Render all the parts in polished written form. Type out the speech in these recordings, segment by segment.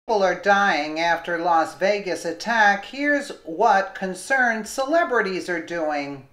People are dying after Las Vegas attack. Here's what concerned celebrities are doing.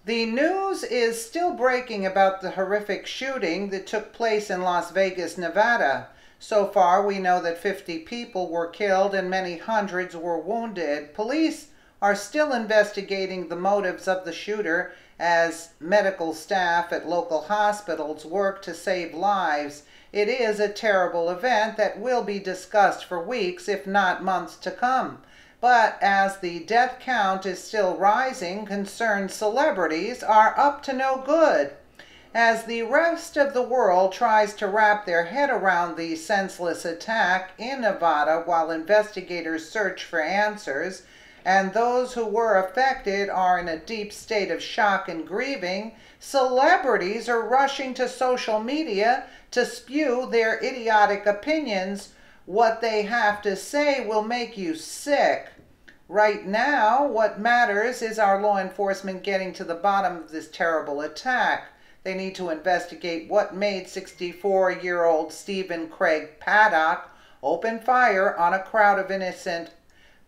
The news is still breaking about the horrific shooting that took place in Las Vegas, Nevada. So far, we know that 50 people were killed and many hundreds were wounded. Police are still investigating the motives of the shooter as medical staff at local hospitals work to save lives. It is a terrible event that will be discussed for weeks, if not months to come. But as the death count is still rising, concerned celebrities are up to no good. As the rest of the world tries to wrap their head around the senseless attack in Nevada while investigators search for answers, and those who were affected are in a deep state of shock and grieving, celebrities are rushing to social media to spew their idiotic opinions. What they have to say will make you sick. Right now, what matters is our law enforcement getting to the bottom of this terrible attack. They need to investigate what made 64-year-old Stephen Craig Paddock open fire on a crowd of innocent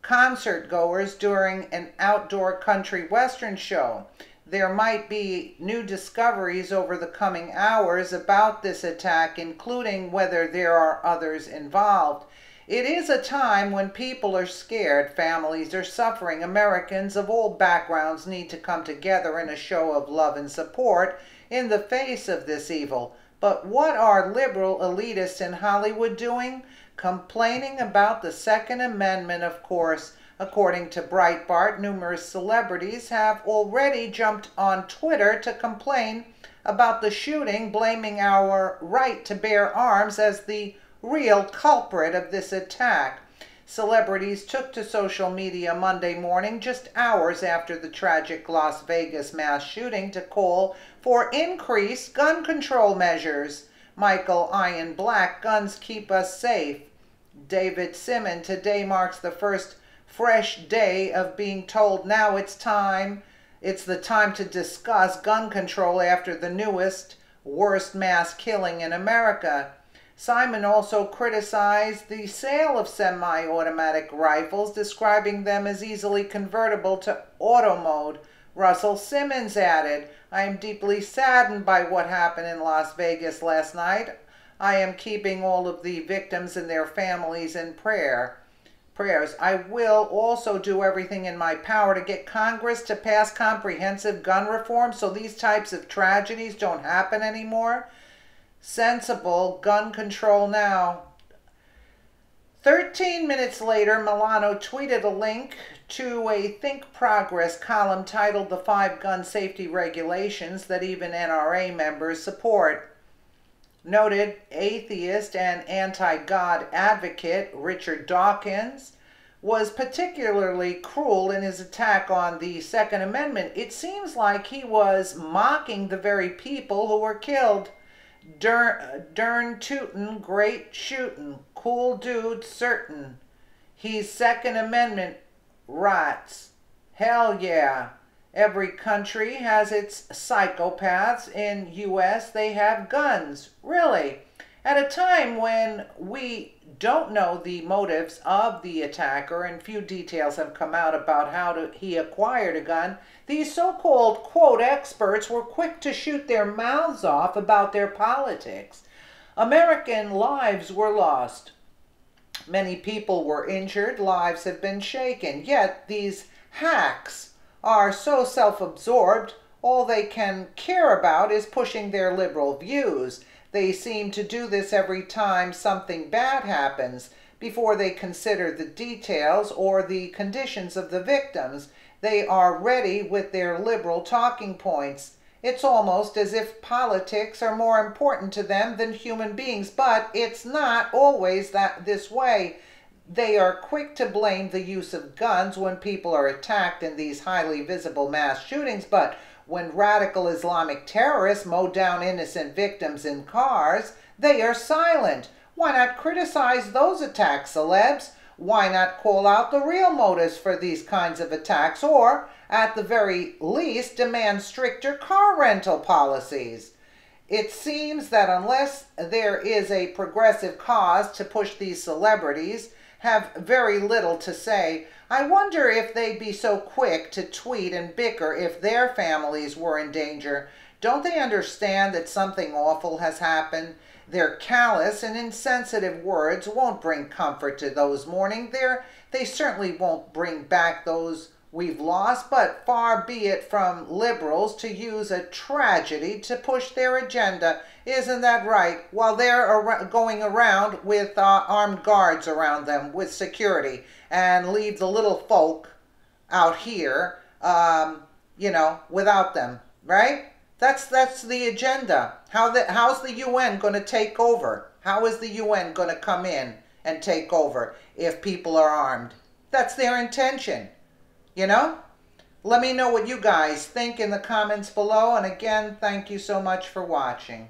concert goers during an outdoor country western show. There might be new discoveries over the coming hours about this attack, including whether there are others involved. It is a time when people are scared, families are suffering, Americans of all backgrounds need to come together in a show of love and support in the face of this evil. But what are liberal elitists in Hollywood doing? Complaining about the Second Amendment, of course. According to Breitbart, numerous celebrities have already jumped on Twitter to complain about the shooting, blaming our right to bear arms as the real culprit of this attack. Celebrities took to social media Monday morning, just hours after the tragic Las Vegas mass shooting, to call for increased gun control measures. Michael Ian Black, "Guns keep us safe." David Simon, "Today marks the first fresh day of being told now it's the time to discuss gun control after the newest, worst mass killing in America." Simon also criticized the sale of semi-automatic rifles, describing them as easily convertible to auto mode. Russell Simmons added, "I am deeply saddened by what happened in Las Vegas last night. I am keeping all of the victims and their families in prayers. I will also do everything in my power to get Congress to pass comprehensive gun reform so these types of tragedies don't happen anymore. Sensible gun control now." 13 minutes later, Milano tweeted a link to a Think Progress column titled "The 5 Gun Safety Regulations That Even NRA Members Support." Noted atheist and anti-God advocate Richard Dawkins was particularly cruel in his attack on the Second Amendment. It seems like he was mocking the very people who were killed. Dern tootin', great shootin', cool dude certain. He's Second Amendment rights. Hell yeah. Every country has its psychopaths. In U.S., they have guns. Really? At a time when we don't know the motives of the attacker and few details have come out about how he acquired a gun, these so-called, quote, experts were quick to shoot their mouths off about their politics. American lives were lost. Many people were injured. Lives have been shaken. Yet these hacks are so self-absorbed, all they can care about is pushing their liberal views. They seem to do this every time something bad happens. Before they consider the details or the conditions of the victims, they are ready with their liberal talking points. It's almost as if politics are more important to them than human beings, but it's not always this way. They are quick to blame the use of guns when people are attacked in these highly visible mass shootings, but when radical Islamic terrorists mow down innocent victims in cars, they are silent. Why not criticize those attacks, celebs? Why not call out the real motives for these kinds of attacks, or, at the very least, demand stricter car rental policies? It seems that unless there is a progressive cause to push these celebrities, have very little to say. I wonder if they'd be so quick to tweet and bicker if their families were in danger. Don't they understand that something awful has happened? Their callous and insensitive words won't bring comfort to those mourning. They certainly won't bring back those we've lost, but far be it from liberals to use a tragedy to push their agenda. Isn't that right? While they're going around with armed guards around them with security and leave the little folk out here, without them, right? That's the agenda. How's the UN going to take over? How is the UN going to come in and take over if people are armed? That's their intention. Let me know what you guys think in the comments below. And again, thank you so much for watching.